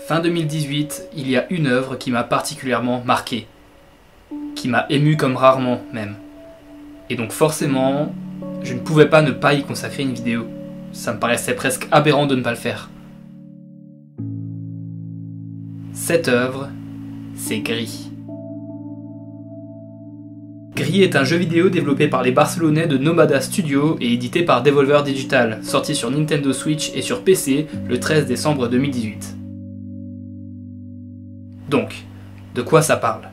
Fin 2018, il y a une œuvre qui m'a particulièrement marqué, qui m'a ému comme rarement même. Et donc forcément, je ne pouvais pas ne pas y consacrer une vidéo. Ça me paraissait presque aberrant de ne pas le faire. Cette œuvre, c'est Gris. Gris est un jeu vidéo développé par les Barcelonais de Nomada Studio et édité par Devolver Digital, sorti sur Nintendo Switch et sur PC le 13 décembre 2018. Donc, de quoi ça parle?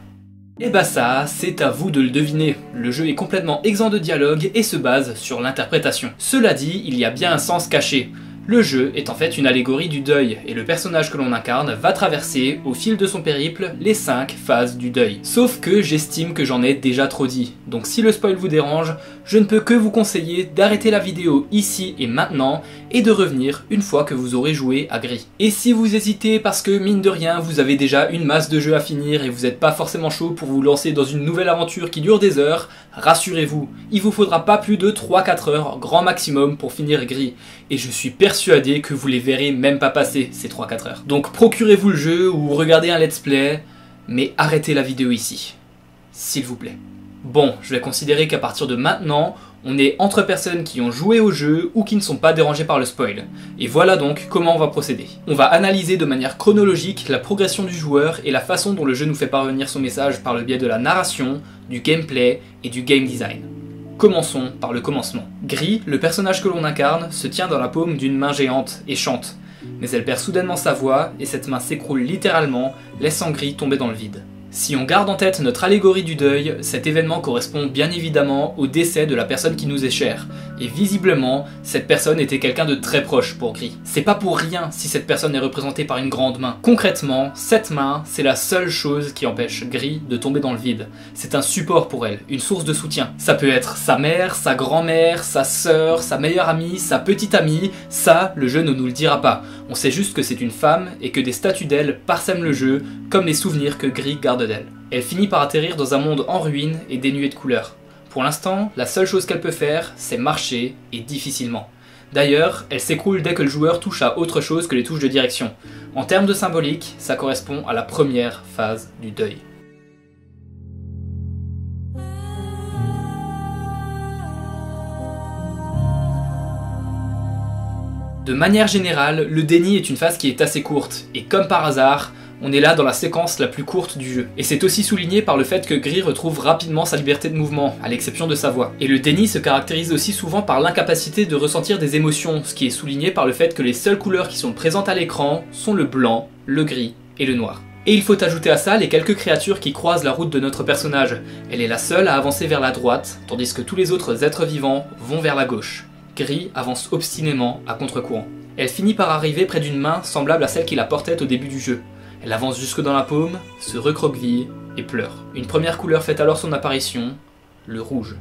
Eh bah ça, c'est à vous de le deviner. Le jeu est complètement exempt de dialogue et se base sur l'interprétation. Cela dit, il y a bien un sens caché. Le jeu est en fait une allégorie du deuil, et le personnage que l'on incarne va traverser, au fil de son périple, les 5 phases du deuil. Sauf que j'estime que j'en ai déjà trop dit, donc si le spoil vous dérange, je ne peux que vous conseiller d'arrêter la vidéo ici et maintenant, et de revenir une fois que vous aurez joué à Gris. Et si vous hésitez parce que, mine de rien, vous avez déjà une masse de jeux à finir et vous n'êtes pas forcément chaud pour vous lancer dans une nouvelle aventure qui dure des heures, rassurez-vous, il vous faudra pas plus de 3-4 heures, grand maximum, pour finir Gris. Et je suis persuadé que vous les verrez même pas passer, ces 3-4 heures. Donc procurez-vous le jeu ou regardez un let's play, mais arrêtez la vidéo ici. S'il vous plaît. Bon, je vais considérer qu'à partir de maintenant, on est entre personnes qui ont joué au jeu ou qui ne sont pas dérangées par le spoil. Et voilà donc comment on va procéder. On va analyser de manière chronologique la progression du joueur et la façon dont le jeu nous fait parvenir son message par le biais de la narration, du gameplay et du game design. Commençons par le commencement. Gris, le personnage que l'on incarne, se tient dans la paume d'une main géante et chante. Mais elle perd soudainement sa voix et cette main s'écroule littéralement, laissant Gris tomber dans le vide. Si on garde en tête notre allégorie du deuil, cet événement correspond bien évidemment au décès de la personne qui nous est chère. Et visiblement, cette personne était quelqu'un de très proche pour Gris. C'est pas pour rien si cette personne est représentée par une grande main. Concrètement, cette main, c'est la seule chose qui empêche Gris de tomber dans le vide. C'est un support pour elle, une source de soutien. Ça peut être sa mère, sa grand-mère, sa sœur, sa meilleure amie, sa petite amie, ça, le jeu ne nous le dira pas. On sait juste que c'est une femme et que des statues d'elle parsèment le jeu, comme les souvenirs que Gris garde d'elle. Elle finit par atterrir dans un monde en ruine et dénué de couleurs. Pour l'instant, la seule chose qu'elle peut faire, c'est marcher, et difficilement. D'ailleurs, elle s'écroule dès que le joueur touche à autre chose que les touches de direction. En termes de symbolique, ça correspond à la première phase du deuil. De manière générale, le déni est une phase qui est assez courte, et comme par hasard, on est là dans la séquence la plus courte du jeu. Et c'est aussi souligné par le fait que Gris retrouve rapidement sa liberté de mouvement, à l'exception de sa voix. Et le déni se caractérise aussi souvent par l'incapacité de ressentir des émotions, ce qui est souligné par le fait que les seules couleurs qui sont présentes à l'écran sont le blanc, le gris et le noir. Et il faut ajouter à ça les quelques créatures qui croisent la route de notre personnage. Elle est la seule à avancer vers la droite, tandis que tous les autres êtres vivants vont vers la gauche. Gris avance obstinément à contre-courant. Elle finit par arriver près d'une main semblable à celle qui la portait au début du jeu. Elle avance jusque dans la paume, se recroqueville et pleure. Une première couleur fait alors son apparition, le rouge.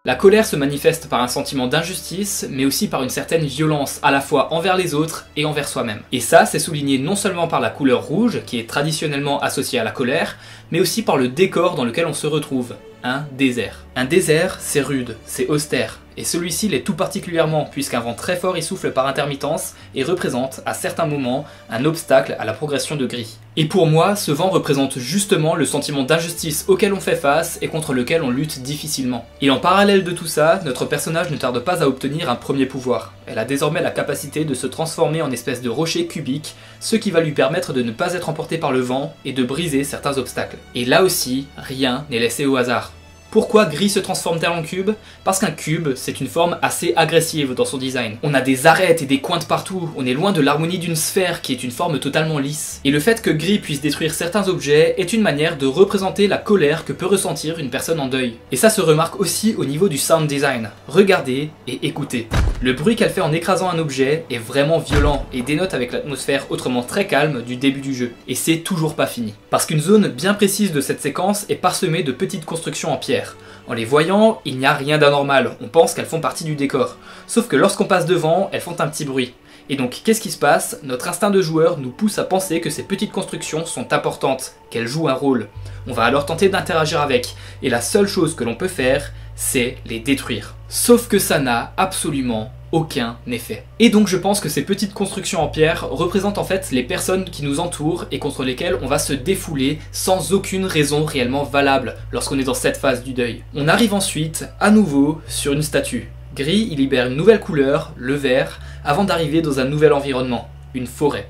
La colère se manifeste par un sentiment d'injustice, mais aussi par une certaine violence, à la fois envers les autres et envers soi-même. Et ça, c'est souligné non seulement par la couleur rouge, qui est traditionnellement associée à la colère, mais aussi par le décor dans lequel on se retrouve, un désert. Un désert, c'est rude, c'est austère, et celui-ci l'est tout particulièrement, puisqu'un vent très fort y souffle par intermittence et représente, à certains moments, un obstacle à la progression de Gris. Et pour moi, ce vent représente justement le sentiment d'injustice auquel on fait face et contre lequel on lutte difficilement. Et en parallèle de tout ça, notre personnage ne tarde pas à obtenir un premier pouvoir. Elle a désormais la capacité de se transformer en espèce de rocher cubique, ce qui va lui permettre de ne pas être emporté par le vent et de briser certains obstacles. Et là aussi, rien n'est laissé au hasard. Pourquoi Gris se transforme-t-elle en cube? Parce qu'un cube, c'est une forme assez agressive dans son design. On a des arêtes et des coins de partout, on est loin de l'harmonie d'une sphère qui est une forme totalement lisse. Et le fait que Gris puisse détruire certains objets est une manière de représenter la colère que peut ressentir une personne en deuil. Et ça se remarque aussi au niveau du sound design. Regardez et écoutez. Le bruit qu'elle fait en écrasant un objet est vraiment violent et dénote avec l'atmosphère autrement très calme du début du jeu. Et c'est toujours pas fini. Parce qu'une zone bien précise de cette séquence est parsemée de petites constructions en pierre. En les voyant, il n'y a rien d'anormal, on pense qu'elles font partie du décor. Sauf que lorsqu'on passe devant, elles font un petit bruit. Et donc qu'est-ce qui se passe? Notre instinct de joueur nous pousse à penser que ces petites constructions sont importantes, qu'elles jouent un rôle. On va alors tenter d'interagir avec, et la seule chose que l'on peut faire, c'est les détruire. Sauf que ça n'a absolument aucun effet. Et donc je pense que ces petites constructions en pierre représentent en fait les personnes qui nous entourent et contre lesquelles on va se défouler sans aucune raison réellement valable lorsqu'on est dans cette phase du deuil. On arrive ensuite à nouveau sur une statue. Gris, il libère une nouvelle couleur, le vert, avant d'arriver dans un nouvel environnement, une forêt.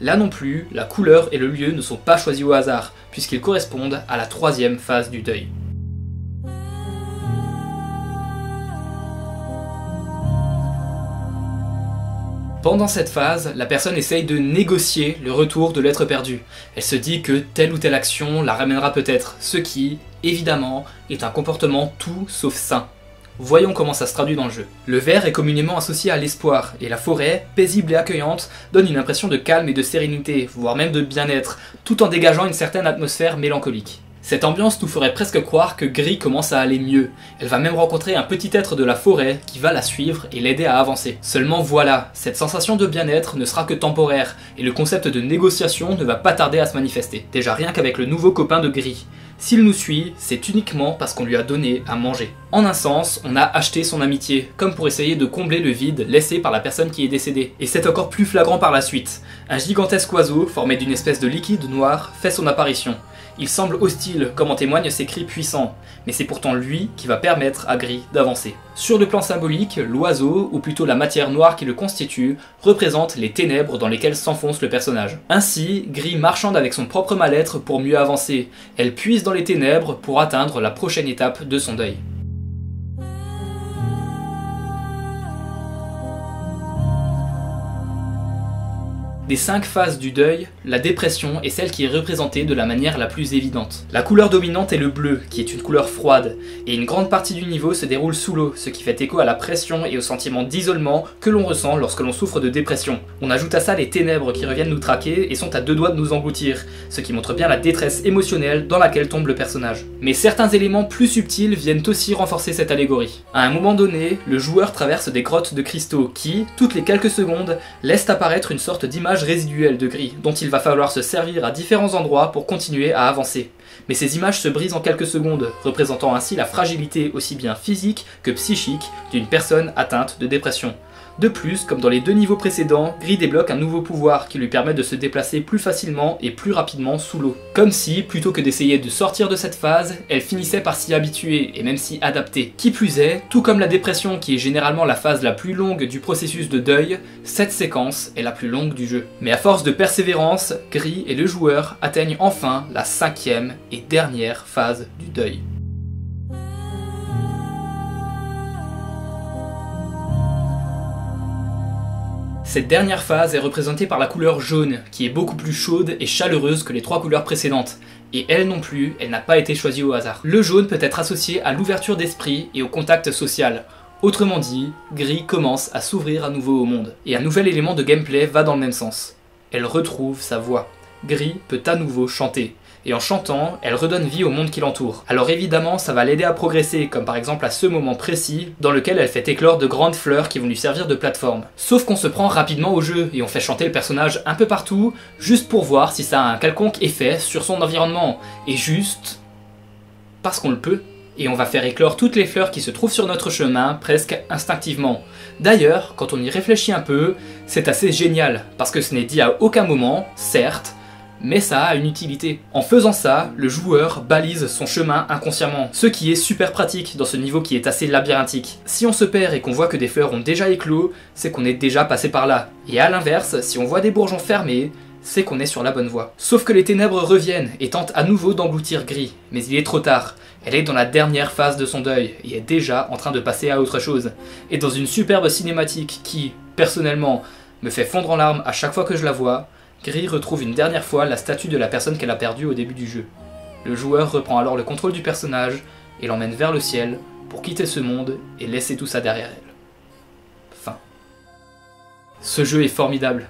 Là non plus, la couleur et le lieu ne sont pas choisis au hasard, puisqu'ils correspondent à la troisième phase du deuil. Pendant cette phase, la personne essaye de négocier le retour de l'être perdu. Elle se dit que telle ou telle action la ramènera peut-être, ce qui, évidemment, est un comportement tout sauf sain. Voyons comment ça se traduit dans le jeu. Le vert est communément associé à l'espoir, et la forêt, paisible et accueillante, donne une impression de calme et de sérénité, voire même de bien-être, tout en dégageant une certaine atmosphère mélancolique. Cette ambiance nous ferait presque croire que Gris commence à aller mieux. Elle va même rencontrer un petit être de la forêt qui va la suivre et l'aider à avancer. Seulement voilà, cette sensation de bien-être ne sera que temporaire, et le concept de négociation ne va pas tarder à se manifester. Déjà rien qu'avec le nouveau copain de Gris. S'il nous suit, c'est uniquement parce qu'on lui a donné à manger. En un sens, on a acheté son amitié, comme pour essayer de combler le vide laissé par la personne qui est décédée. Et c'est encore plus flagrant par la suite. Un gigantesque oiseau, formé d'une espèce de liquide noir, fait son apparition. Il semble hostile, comme en témoignent ses cris puissants, mais c'est pourtant lui qui va permettre à Gris d'avancer. Sur le plan symbolique, l'oiseau, ou plutôt la matière noire qui le constitue, représente les ténèbres dans lesquelles s'enfonce le personnage. Ainsi, Gris marchande avec son propre mal-être pour mieux avancer. Elle puise dans les ténèbres pour atteindre la prochaine étape de son deuil. Des 5 phases du deuil, la dépression est celle qui est représentée de la manière la plus évidente. La couleur dominante est le bleu, qui est une couleur froide, et une grande partie du niveau se déroule sous l'eau, ce qui fait écho à la pression et au sentiment d'isolement que l'on ressent lorsque l'on souffre de dépression. On ajoute à ça les ténèbres qui reviennent nous traquer et sont à 2 doigts de nous engloutir, ce qui montre bien la détresse émotionnelle dans laquelle tombe le personnage. Mais certains éléments plus subtils viennent aussi renforcer cette allégorie. À un moment donné, le joueur traverse des grottes de cristaux qui, toutes les quelques secondes, laissent apparaître une sorte d'image résiduelle de Gris, dont il va falloir se servir à différents endroits pour continuer à avancer. Mais ces images se brisent en quelques secondes, représentant ainsi la fragilité aussi bien physique que psychique d'une personne atteinte de dépression. De plus, comme dans les 2 niveaux précédents, Gris débloque un nouveau pouvoir qui lui permet de se déplacer plus facilement et plus rapidement sous l'eau. Comme si, plutôt que d'essayer de sortir de cette phase, elle finissait par s'y habituer et même s'y adapter. Qui plus est, tout comme la dépression qui est généralement la phase la plus longue du processus de deuil, cette séquence est la plus longue du jeu. Mais à force de persévérance, Gris et le joueur atteignent enfin la 5e et dernière phase du deuil. Cette dernière phase est représentée par la couleur jaune, qui est beaucoup plus chaude et chaleureuse que les 3 couleurs précédentes. Et elle non plus, elle n'a pas été choisie au hasard. Le jaune peut être associé à l'ouverture d'esprit et au contact social. Autrement dit, Gris commence à s'ouvrir à nouveau au monde. Et un nouvel élément de gameplay va dans le même sens. Elle retrouve sa voix. Gris peut à nouveau chanter. Et en chantant, elle redonne vie au monde qui l'entoure. Alors évidemment, ça va l'aider à progresser, comme par exemple à ce moment précis, dans lequel elle fait éclore de grandes fleurs qui vont lui servir de plateforme. Sauf qu'on se prend rapidement au jeu, et on fait chanter le personnage un peu partout, juste pour voir si ça a un quelconque effet sur son environnement, et juste parce qu'on le peut. Et on va faire éclore toutes les fleurs qui se trouvent sur notre chemin, presque instinctivement. D'ailleurs, quand on y réfléchit un peu, c'est assez génial, parce que ce n'est dit à aucun moment, certes, mais ça a une utilité. En faisant ça, le joueur balise son chemin inconsciemment, ce qui est super pratique dans ce niveau qui est assez labyrinthique. Si on se perd et qu'on voit que des fleurs ont déjà éclos, c'est qu'on est déjà passé par là. Et à l'inverse, si on voit des bourgeons fermés, c'est qu'on est sur la bonne voie. Sauf que les ténèbres reviennent et tentent à nouveau d'engloutir Gris, mais il est trop tard. Elle est dans la dernière phase de son deuil et est déjà en train de passer à autre chose. Et dans une superbe cinématique qui, personnellement, me fait fondre en larmes à chaque fois que je la vois, Gris retrouve une dernière fois la statue de la personne qu'elle a perdue au début du jeu. Le joueur reprend alors le contrôle du personnage et l'emmène vers le ciel pour quitter ce monde et laisser tout ça derrière elle. Fin. Ce jeu est formidable.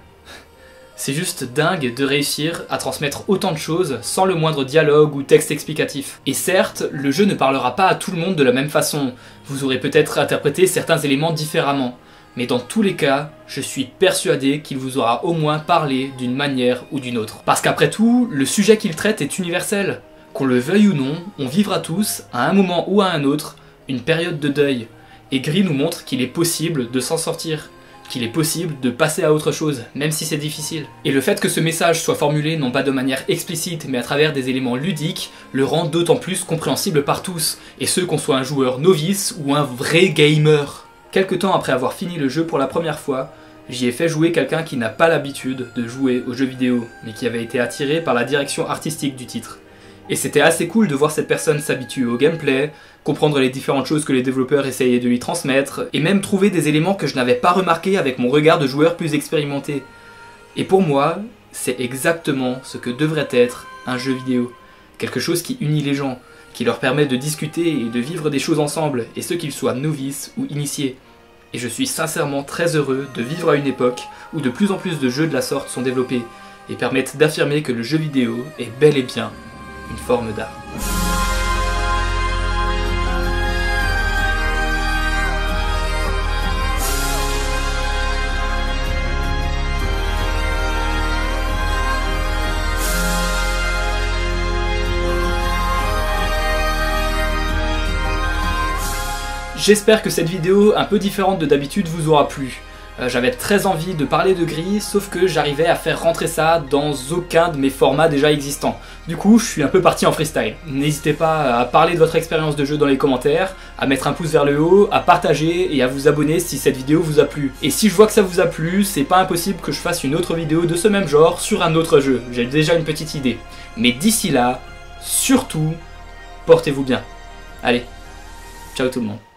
C'est juste dingue de réussir à transmettre autant de choses sans le moindre dialogue ou texte explicatif. Et certes, le jeu ne parlera pas à tout le monde de la même façon. Vous aurez peut-être interprété certains éléments différemment. mais dans tous les cas, je suis persuadé qu'il vous aura au moins parlé d'une manière ou d'une autre. Parce qu'après tout, le sujet qu'il traite est universel. Qu'on le veuille ou non, on vivra tous, à un moment ou à un autre, une période de deuil. Et Gris nous montre qu'il est possible de s'en sortir, qu'il est possible de passer à autre chose, même si c'est difficile. Et le fait que ce message soit formulé non pas de manière explicite, mais à travers des éléments ludiques, le rend d'autant plus compréhensible par tous, et ce qu'on soit un joueur novice ou un vrai gamer. Quelque temps après avoir fini le jeu pour la première fois, j'y ai fait jouer quelqu'un qui n'a pas l'habitude de jouer aux jeux vidéo, mais qui avait été attiré par la direction artistique du titre. Et c'était assez cool de voir cette personne s'habituer au gameplay, comprendre les différentes choses que les développeurs essayaient de lui transmettre, et même trouver des éléments que je n'avais pas remarqués avec mon regard de joueur plus expérimenté. Et pour moi, c'est exactement ce que devrait être un jeu vidéo. Quelque chose qui unit les gens, qui leur permet de discuter et de vivre des choses ensemble, et ce qu'ils soient novices ou initiés. Et je suis sincèrement très heureux de vivre à une époque où de plus en plus de jeux de la sorte sont développés, et permettent d'affirmer que le jeu vidéo est bel et bien une forme d'art. J'espère que cette vidéo un peu différente de d'habitude vous aura plu. J'avais très envie de parler de Gris, sauf que j'arrivais à faire rentrer ça dans aucun de mes formats déjà existants. Du coup, je suis un peu parti en freestyle. N'hésitez pas à parler de votre expérience de jeu dans les commentaires, à mettre un pouce vers le haut, à partager et à vous abonner si cette vidéo vous a plu. Et si je vois que ça vous a plu, c'est pas impossible que je fasse une autre vidéo de ce même genre sur un autre jeu. J'ai déjà une petite idée. Mais d'ici là, surtout, portez-vous bien. Allez, ciao tout le monde.